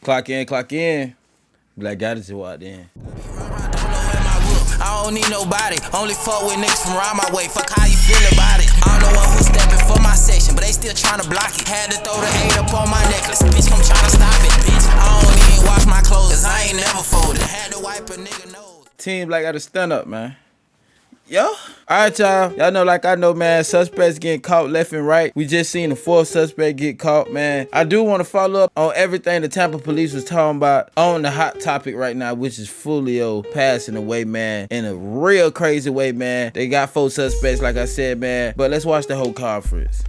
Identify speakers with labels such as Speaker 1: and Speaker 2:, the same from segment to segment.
Speaker 1: Clock in, clock in. Black Goddess walked in.
Speaker 2: I don't need nobody, only fuck with niggas from around my way. Fuck how you feel about it. I'm the one who's stepping for my section, but they still tryna block it. Had to throw the 8 up on my necklace, bitch, come tryna stop it, bitch. I don't even wash my clothes, cause I ain't never folded. Had to wipe a nigga nose.
Speaker 1: Team Black gotta stand up, man. Yo. Alright, y'all. Y'all know, like I know, man, suspects getting caught left and right. We just seen the 4th suspect get caught, man. I do want to follow up on everything the Tampa police was talking about on the hot topic right now, which is Foolio passing away, man, in a real crazy way, man. They got 4 suspects, like I said, man. But let's watch the whole conference.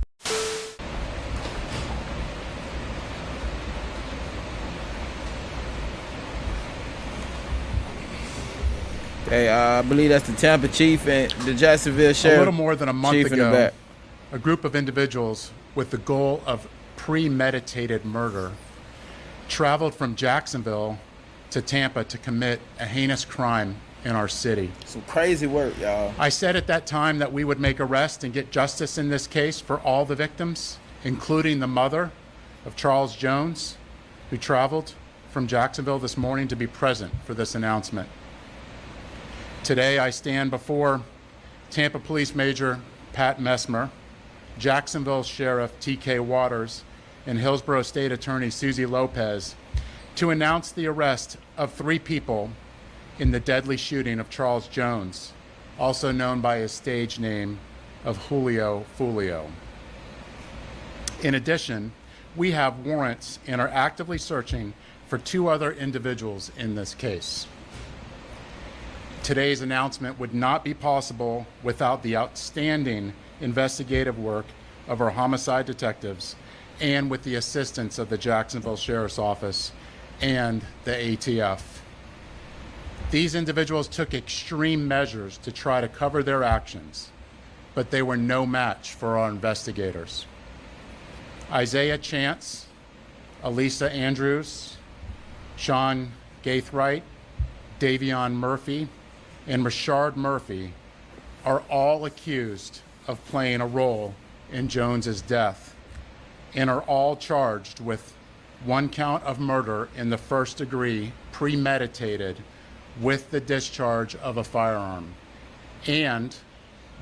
Speaker 1: Hey, I believe that's the Tampa chief and the Jacksonville sheriff.
Speaker 3: A little more than a month
Speaker 1: chief
Speaker 3: ago, a group of individuals with the goal of premeditated murder traveled from Jacksonville to Tampa to commit a heinous crime in our city.
Speaker 1: Some crazy work, y'all.
Speaker 3: I said at that time that we would make arrests and get justice in this case for all the victims, including the mother of Charles Jones, who traveled from Jacksonville this morning to be present for this announcement. Today, I stand before Tampa Police Major Pat Messmer, Jacksonville Sheriff T.K. Waters, and Hillsborough State Attorney Susie Lopez to announce the arrest of 3 people in the deadly shooting of Charles Jones, also known by his stage name of Julio Foolio. In addition, we have warrants and are actively searching for 2 other individuals in this case. Today's announcement would not be possible without the outstanding investigative work of our homicide detectives and with the assistance of the Jacksonville Sheriff's Office and the ATF. These individuals took extreme measures to try to cover their actions, but they were no match for our investigators. Isaiah Chance, Elisa Andrews, Sean Gaithright, Davion Murphy, and Rashard Murphy are all accused of playing a role in Jones's death and are all charged with 1 count of murder in the 1st degree, premeditated with the discharge of a firearm, and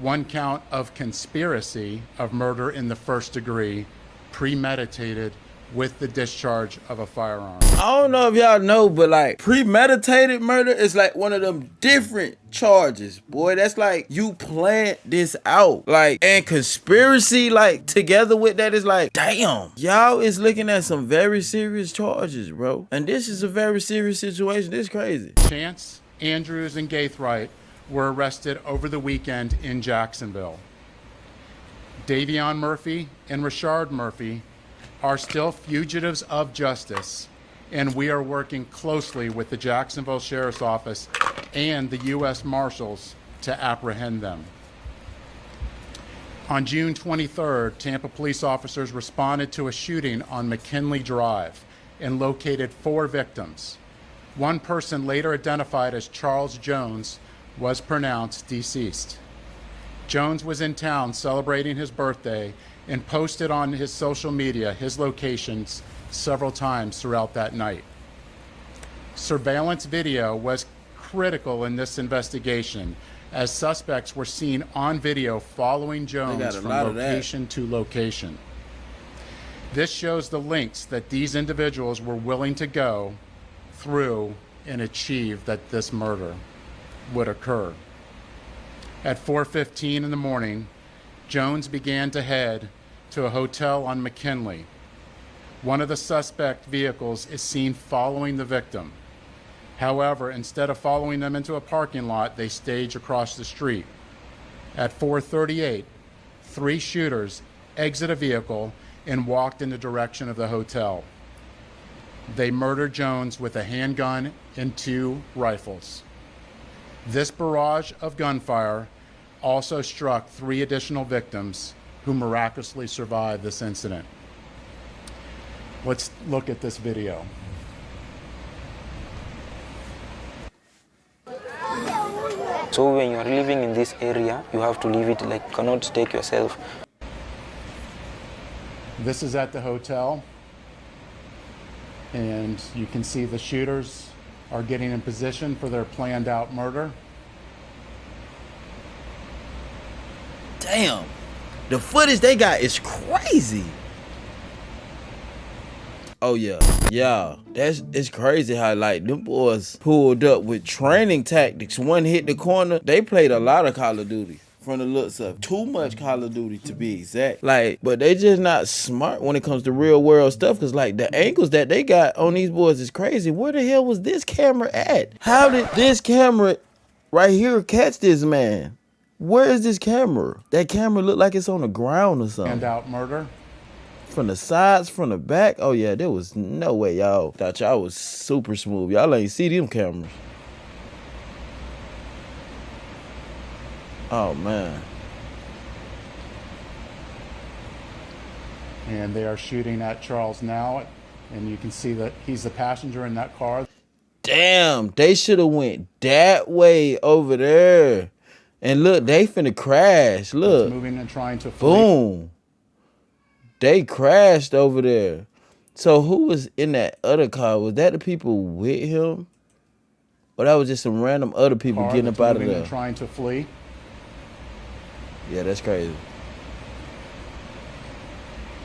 Speaker 3: 1 count of conspiracy of murder in the 1st degree, premeditated with the discharge of a firearm.
Speaker 1: I don't know if y'all know, but like premeditated murder is like one of them different charges, boy. That's like you planned this out. Like, and conspiracy, like together with that is like, damn, y'all is looking at some very serious charges, bro. And this is a very serious situation. This is crazy.
Speaker 3: Chance, Andrews, and Gaithright were arrested over the weekend in Jacksonville. Davion Murphy and Rashard Murphy are still fugitives of justice, and we are working closely with the Jacksonville Sheriff's Office and the U.S. Marshals to apprehend them. On June 23rd, Tampa police officers responded to a shooting on McKinley Drive and located 4 victims. 1 person, later identified as Charles Jones, was pronounced deceased. Jones was in town celebrating his birthday and posted on his social media his locations several times throughout that night. Surveillance video was critical in this investigation, as suspects were seen on video following Jones from location to location. This shows the lengths that these individuals were willing to go through and achieve that this murder would occur. At 4:15 in the morning, Jones began to head to a hotel on McKinley. One of the suspect vehicles is seen following the victim. However, instead of following them into a parking lot, they stage across the street. At 4:38, 3 shooters exit a vehicle and walked in the direction of the hotel. They murdered Jones with a handgun and 2 rifles. This barrage of gunfire also struck 3 additional victims who miraculously survived this incident. Let's look at this video.
Speaker 4: So when you are living in this area, you have to leave it, like, cannot take yourself.
Speaker 3: This is at the hotel. And you can see the shooters are getting in position for their planned out murder.
Speaker 1: Damn. The footage they got is crazy. Oh yeah. Yeah. It's crazy how like them boys pulled up with training tactics. One hit the corner. They played a lot of Call of Duty. From the looks of too much Call of Duty to be exact. Like, but they just not smart when it comes to real world stuff. Cause like the angles that they got on these boys is crazy. Where the hell was this camera at? How did this camera right here catch this man? Where is this camera? That camera look like it's on the ground or something.
Speaker 3: And out murder.
Speaker 1: From the sides, from the back. Oh yeah, there was no way y'all thought y'all was super smooth. Y'all ain't see them cameras. Oh man.
Speaker 3: And they are shooting at Charles now, and you can see that he's the passenger in that car.
Speaker 1: Damn, they should have went that way over there. And look, they finna crash. Look.
Speaker 3: It's moving and trying to flee.
Speaker 1: Boom. They crashed over there. So who was in that other car? Was that the people with him? Or that was just some random other people
Speaker 3: Car
Speaker 1: getting up out of
Speaker 3: moving
Speaker 1: there?
Speaker 3: and trying to flee.
Speaker 1: Yeah, that's crazy.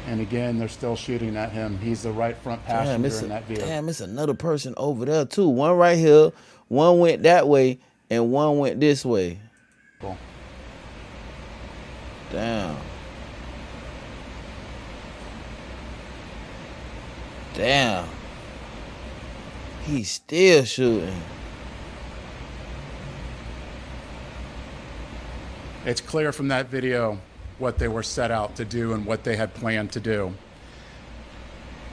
Speaker 3: And again, they're still shooting at him. He's the right front passenger in that vehicle.
Speaker 1: Damn, it's another person over there too. One right here, one went that way, and one went this way.
Speaker 3: Cool.
Speaker 1: Damn. Damn. He's still shooting.
Speaker 3: It's clear from that video what they were set out to do and what they had planned to do.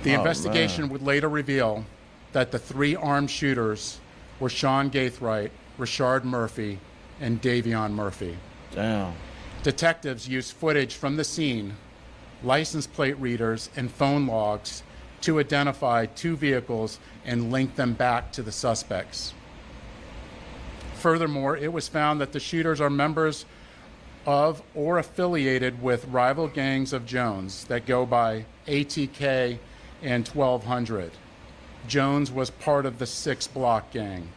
Speaker 3: The investigation would later reveal that the three armed shooters were Sean Gaithright, Rashard Murphy, and Davion Murphy.
Speaker 1: Damn.
Speaker 3: Detectives used footage from the scene, license plate readers, and phone logs to identify two vehicles and link them back to the suspects. Furthermore, it was found that the shooters are members of or affiliated with rival gangs of Jones that go by ATK and 1200. Jones was part of the 6 Block gang.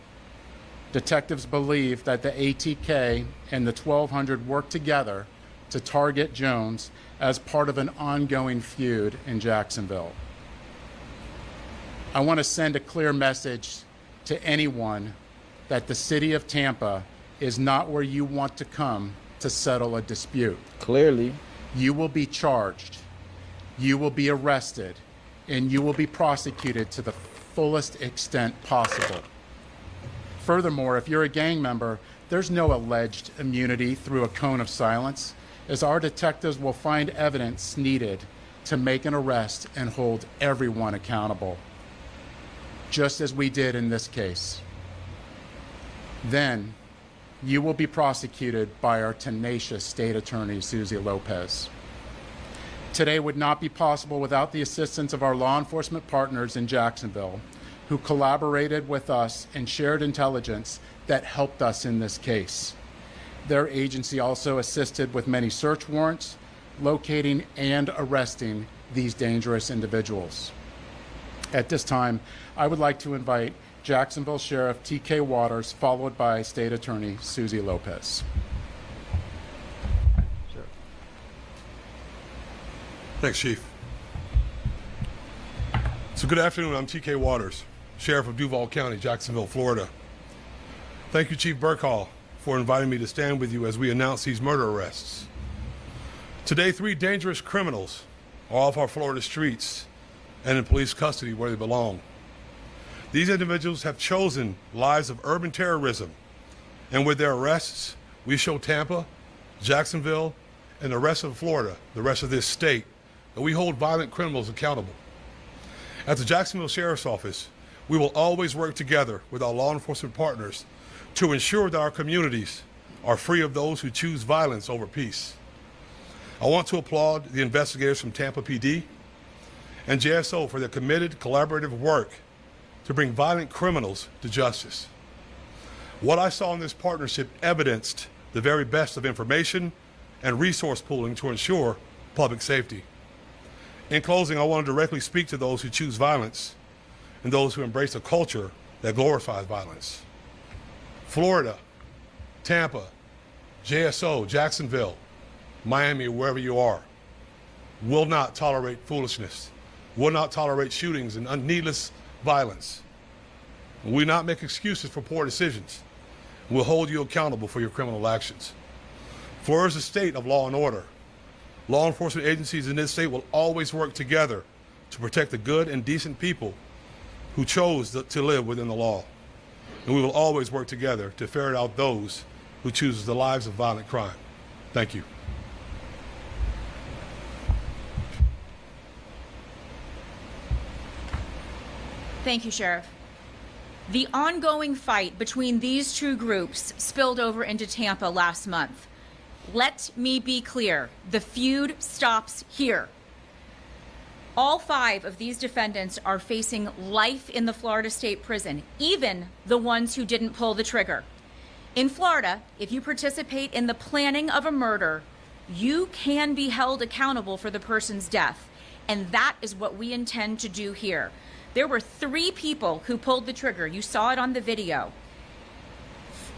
Speaker 3: Detectives believe that the ATK and the 1200 worked together to target Jones as part of an ongoing feud in Jacksonville. I want to send a clear message to anyone that the city of Tampa is not where you want to come to settle a dispute.
Speaker 1: Clearly.
Speaker 3: You will be charged, you will be arrested, and you will be prosecuted to the fullest extent possible. Furthermore, if you're a gang member, there's no alleged immunity through a cone of silence, as our detectives will find evidence needed to make an arrest and hold everyone accountable, just as we did in this case. Then, you will be prosecuted by our tenacious state attorney, Susie Lopez. Today would not be possible without the assistance of our law enforcement partners in Jacksonville, who collaborated with us and shared intelligence that helped us in this case. Their agency also assisted with many search warrants, locating and arresting these dangerous individuals. At this time, I would like to invite Jacksonville Sheriff T.K. Waters, followed by State Attorney Susie Lopez.
Speaker 5: Thanks, Chief. So good afternoon, I'm T.K. Waters, Sheriff of Duval County, Jacksonville, Florida. Thank you, Chief Burkhall, for inviting me to stand with you as we announce these murder arrests. Today, 3 dangerous criminals are off our Florida streets and in police custody where they belong. These individuals have chosen lives of urban terrorism, and with their arrests, we show Tampa, Jacksonville, and the rest of Florida, the rest of this state, that we hold violent criminals accountable. At the Jacksonville Sheriff's Office, we will always work together with our law enforcement partners to ensure that our communities are free of those who choose violence over peace. I want to applaud the investigators from Tampa PD and JSO for their committed collaborative work to bring violent criminals to justice. What I saw in this partnership evidenced the very best of information and resource pooling to ensure public safety. In closing, I want to directly speak to those who choose violence and those who embrace a culture that glorifies violence. Florida, Tampa, JSO, Jacksonville, Miami, wherever you are, will not tolerate foolishness, will not tolerate shootings and needless violence. We will not make excuses for poor decisions. We'll hold you accountable for your criminal actions. Florida is a state of law and order. Law enforcement agencies in this state will always work together to protect the good and decent people who chose to live within the law. And we will always work together to ferret out those who choose the lives of violent crime. Thank you.
Speaker 6: Thank you, Sheriff. The ongoing fight between these two groups spilled over into Tampa last month. Let me be clear, the feud stops here. All 5 of these defendants are facing life in the Florida State Prison, even the ones who didn't pull the trigger. In Florida, if you participate in the planning of a murder, you can be held accountable for the person's death. And that is what we intend to do here. There were 3 people who pulled the trigger. You saw it on the video.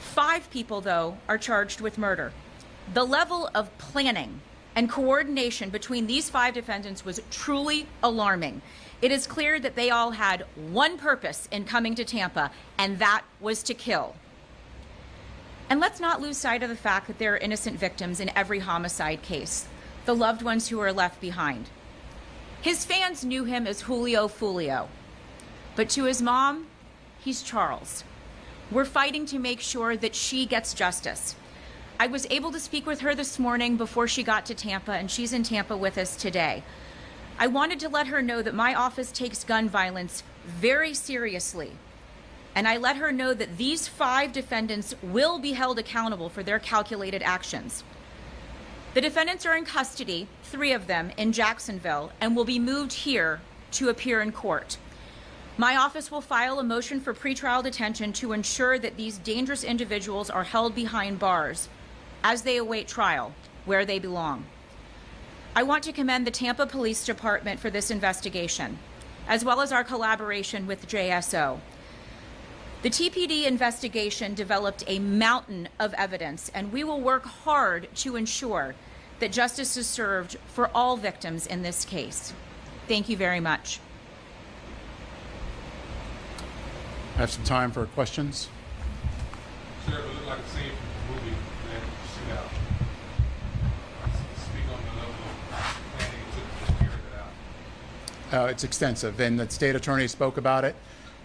Speaker 6: 5 people, though, are charged with murder. The level of planning and coordination between these 5 defendants was truly alarming. It is clear that they all had one purpose in coming to Tampa, and that was to kill. And let's not lose sight of the fact that there are innocent victims in every homicide case, the loved ones who are left behind. His fans knew him as Foolio. But to his mom, he's Charles. We're fighting to make sure that she gets justice. I was able to speak with her this morning before she got to Tampa, and she's in Tampa with us today. I wanted to let her know that my office takes gun violence very seriously. And I let her know that these 5 defendants will be held accountable for their calculated actions. The defendants are in custody, 3 of them, in Jacksonville, and will be moved here to appear in court. My office will file a motion for pretrial detention to ensure that these dangerous individuals are held behind bars as they await trial, where they belong. I want to commend the Tampa Police Department for this investigation, as well as our collaboration with JSO. The TPD investigation developed a mountain of evidence, and we will work hard to ensure that justice is served for all victims in this case. Thank you very much.
Speaker 3: I have some time for questions.
Speaker 5: Sheriff, it looked like a scene from the movie, man. Sit down. Speak on the level of planning to carry that out.
Speaker 3: It's extensive, and the state attorney spoke about it,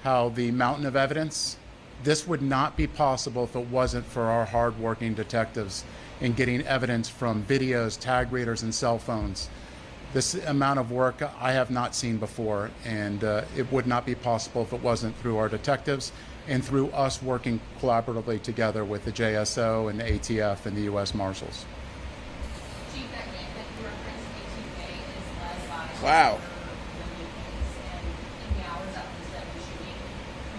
Speaker 3: how the mountain of evidence, this would not be possible if it wasn't for our hardworking detectives in getting evidence from videos, tag readers, and cell phones. This amount of work I have not seen before, and it would not be possible if it wasn't through our detectives and through us working collaboratively together with the JSO and the ATF and the U.S. Marshals.
Speaker 7: Chief, that game that you referenced, A2K, is led by
Speaker 1: Wow.
Speaker 7: and in the hours after the shooting,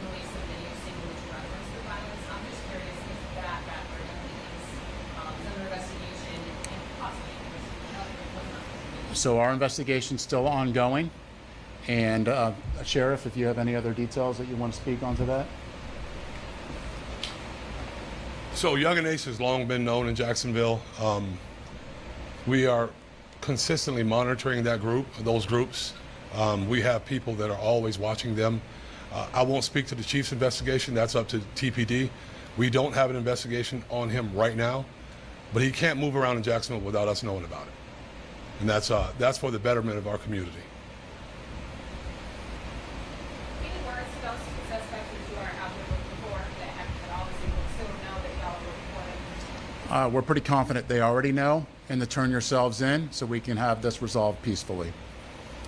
Speaker 7: released a video stating which referenced the violence. I'm just curious if that rapper is under investigation and possibly investigation.
Speaker 3: So our investigation's still ongoing, and Sheriff, if you have any other details that you want to speak onto that.
Speaker 5: So Young and Ace has long been known in Jacksonville. We are consistently monitoring those groups. We have people that are always watching them. I won't speak to the chief's investigation. That's up to TPD. We don't have an investigation on him right now, but he can't move around in Jacksonville without us knowing about it. And that's for the betterment of our community.
Speaker 7: Any words to those suspects that you are out there looking for that obviously will still know that y'all are looking for them?
Speaker 3: We're pretty confident they already know, and to turn yourselves in so we can have this resolved peacefully.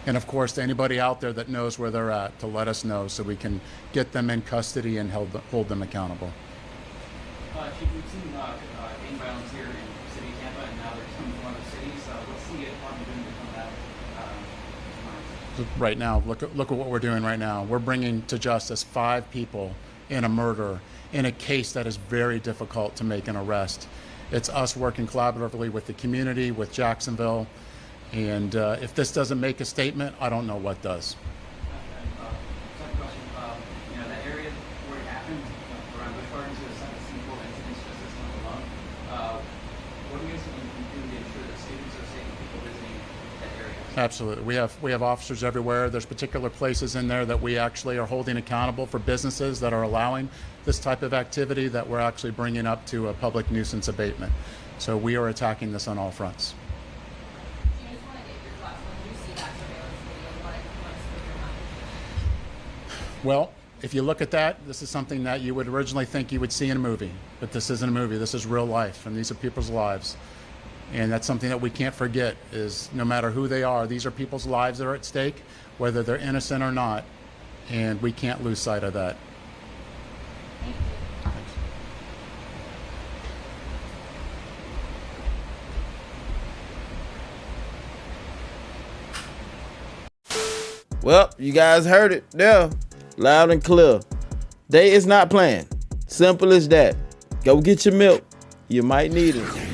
Speaker 3: And of course, to anybody out there that knows where they're at, to let us know so we can get them in custody and hold them accountable.
Speaker 8: Chief, we've seen gang violence here in the city of Tampa, and now they're coming from other cities. What's the department doing to combat
Speaker 3: Right now, look at what we're doing right now. We're bringing to justice 5 people in a murder in a case that is very difficult to make an arrest. It's us working collaboratively with the community, with Jacksonville, and if this doesn't make a statement, I don't know what does.
Speaker 8: second question?
Speaker 3: Absolutely. We have officers everywhere. There's particular places in there that we actually are holding accountable for businesses that are allowing this type of activity that we're actually bringing up to a public nuisance abatement. So we are attacking this on all fronts.
Speaker 7: I just want to get your thoughts when you see that surveillance video. What's your mind?
Speaker 3: Well, if you look at that, this is something that you would originally think you would see in a movie, but this isn't a movie. This is real life, and these are people's lives. And that's something that we can't forget is no matter who they are, these are people's lives that are at stake, whether they're innocent or not, and we can't lose sight of that.
Speaker 1: Well, you guys heard it there, loud and clear. They is not playing. Simple as that. Go get your milk. You might need it.